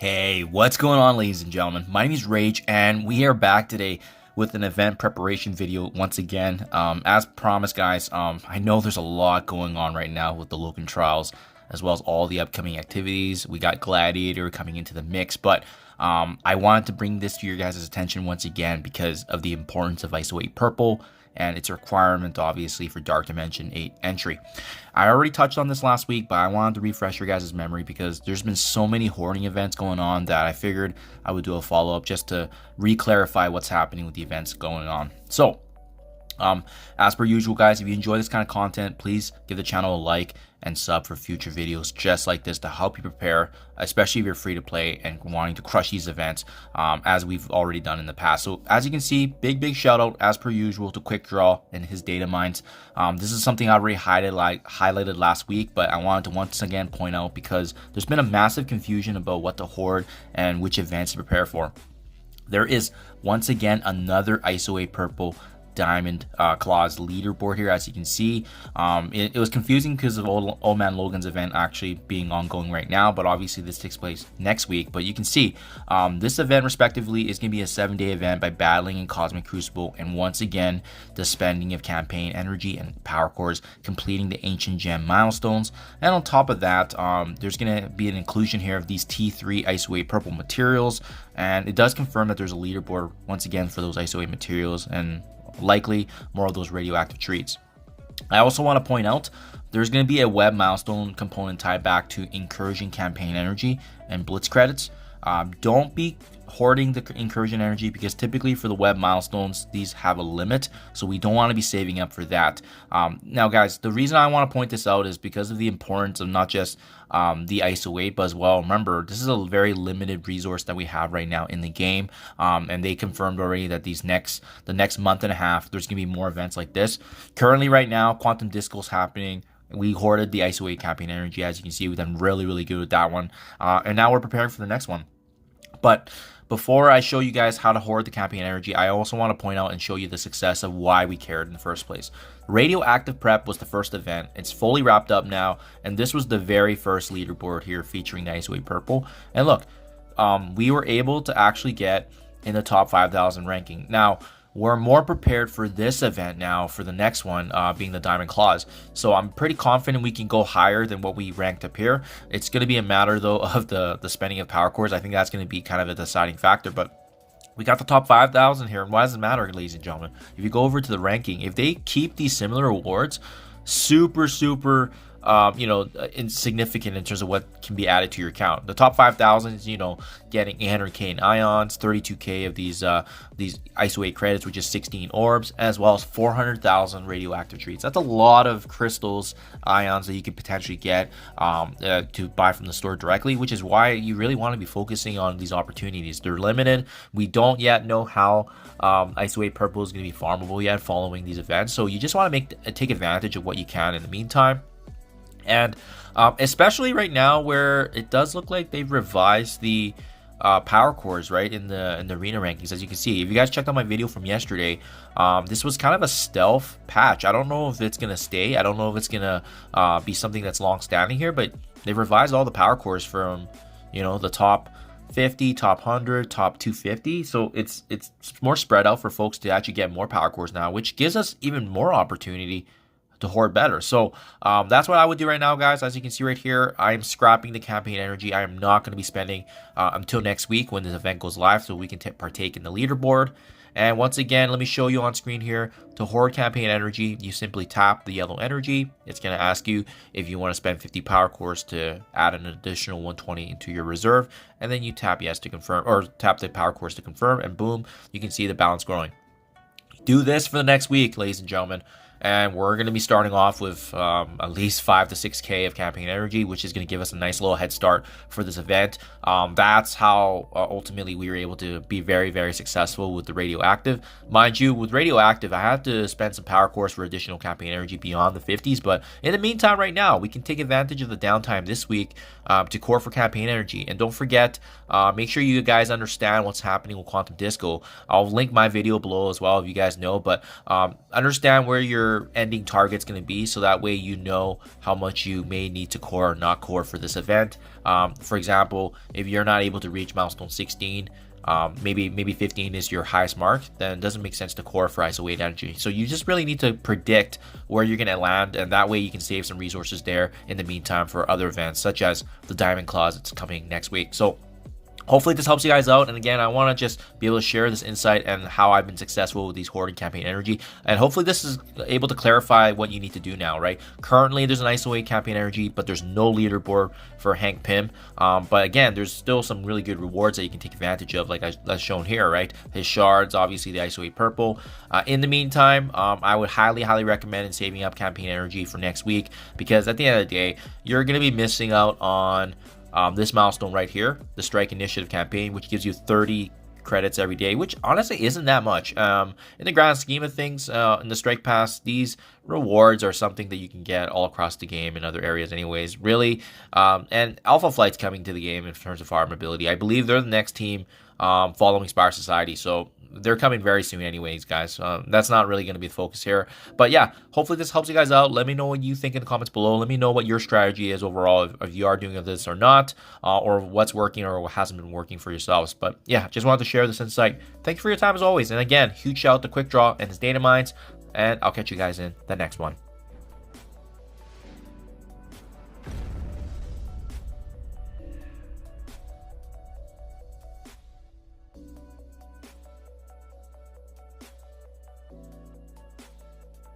Hey, what's going on, ladies and gentlemen? My name is Rage, and we are back today with an event preparation video once again. As promised, guys, I know there's a lot going on right now with the Logan trials, as well as all the upcoming activities. We got Gladiator coming into the mix, but I wanted to bring this to your guys' attention once again because of the importance of ISO 8 Purple and its requirement, obviously, for Dark Dimension 8 entry. I already touched on this last week, but I wanted to refresh your guys' memory because there's been so many hoarding events going on that I figured I would do a follow-up just to re-clarify what's happening with the events going on. So, as per usual, guys, if you enjoy this kind of content, please give the channel a like and sub for future videos just like this to help you prepare, especially if you're free to play and wanting to crush these events, as we've already done in the past. So as you can see, big shout out as per usual to Quick Draw and his data mines. This is something I already highlighted last week, but I wanted to once again point out because there's been a massive confusion about what to hoard and which events to prepare for. There is once again another ISO 8 Purple Diamond Claws leaderboard here. As you can see, it was confusing because of old man Logan's event actually being ongoing right now, but obviously this takes place next week. But you can see this event respectively is going to be a 7-day event by battling in Cosmic Crucible, and once again the spending of campaign energy and power cores, completing the ancient gem milestones. And on top of that, there's going to be an inclusion here of these T3 ISO 8 Purple materials, and it does confirm that there's a leaderboard once again for those ISO 8 materials and likely more of those radioactive treats. I also want to point out there's going to be a web milestone component tied back to incursion campaign energy and blitz credits. Don't be hoarding the incursion energy because typically for the web milestones these have a limit, so we don't want to be saving up for that. Now guys, the reason I want to point this out is because of the importance of not just the ISO 8 but as well, remember this is a very limited resource that we have right now in the game, and they confirmed already that the next month and a half there's gonna be more events like this. Currently right now Quantum Disco is happening. We hoarded the ISO 8 campaign energy. As you can see, we've done really good with that one, and now we're preparing for the next one. But before I show you guys how to hoard the campaign energy, I also want to point out and show you the success of why we cared in the first place. Radioactive Prep was the first event. It's fully wrapped up now, and this was the very first leaderboard here featuring the ISO 8 Purple. And look, we were able to actually get in the top 5,000 ranking. Now, we're more prepared for this event now for the next one, being the Diamond Claws. So I'm pretty confident we can go higher than what we ranked up here. It's going to be a matter though of the spending of power cores. I think that's going to be kind of a deciding factor, but we got the top 5,000 here. And why does it matter, ladies and gentlemen? If you go over to the ranking, if they keep these similar awards, super insignificant in terms of what can be added to your account. The top 5,000 is, getting 800k in ions, 32k of these ISO 8 credits, which is 16 orbs, as well as 400,000 radioactive treats. That's a lot of crystals, ions that you could potentially get to buy from the store directly, which is why you really want to be focusing on these opportunities. They're limited. We don't yet know how ISO 8 Purple is going to be farmable yet following these events, so you just want to take advantage of what you can in the meantime. And especially right now where it does look like they've revised the power cores right in the arena rankings. As you can see, if you guys checked out my video from yesterday, this was kind of a stealth patch. I don't know if it's gonna stay. I don't know if it's gonna be something that's long standing here, but they've revised all the power cores from the top 50, top 100, top 250. So it's more spread out for folks to actually get more power cores now, which gives us even more opportunity to hoard better. So that's what I would do right now, guys. As you can see right here, I am scrapping the campaign energy. I am not going to be spending until next week when this event goes live, so we can partake in the leaderboard. And once again, let me show you on screen here. To hoard campaign energy, you simply tap the yellow energy. It's going to ask you if you want to spend 50 power cores to add an additional 120 into your reserve, and then you tap yes to confirm, or tap the power cores to confirm, and boom, you can see the balance growing. Do this for the next week, ladies and gentlemen. And we're going to be starting off with at least 5 to 6k of campaign energy, which is going to give us a nice little head start for this event. That's how ultimately we were able to be very successful with the radioactive. Mind you, with radioactive, I had to spend some power cores for additional campaign energy beyond the 50s. But in the meantime, right now, we can take advantage of the downtime this week to core for campaign energy. And don't forget, make sure you guys understand what's happening with Quantum Disco. I'll link my video below as well if you guys know. But understand where your your ending target's going to be, so that way you know how much you may need to core or not core for this event. For example, if you're not able to reach milestone 16, maybe 15 is your highest mark, then it doesn't make sense to core for ISO 8 energy. So you just really need to predict where you're going to land, and that way you can save some resources there in the meantime for other events such as the Diamond Claws that's coming next week. So hopefully this helps you guys out, and again, I want to just be able to share this insight and how I've been successful with these hoarding campaign energy, and hopefully this is able to clarify what you need to do now, right? Currently there's an ISO 8 campaign energy, but there's no leaderboard for Hank Pym, but again, there's still some really good rewards that you can take advantage of, like as shown here, right? His shards, obviously the ISO 8 purple. In the meantime, I would highly recommend saving up campaign energy for next week, because at the end of the day, you're going to be missing out on this milestone right here, the Strike Initiative campaign, which gives you 30 credits every day, which honestly isn't that much. In the grand scheme of things, in the Strike Pass, these rewards are something that you can get all across the game in other areas anyways, really. And Alpha Flight's coming to the game in terms of farm ability. I believe they're the next team following Spire Society, so they're coming very soon anyways, guys. That's not really going to be the focus here, but yeah, hopefully this helps you guys out. Let me know what you think in the comments below. Let me know what your strategy is overall, if you are doing this or not, or what's working or what hasn't been working for yourselves. But yeah, just wanted to share this insight. Thank you for your time as always, and again, huge shout out to Quick Draw and his data mines, and I'll catch you guys in the next one.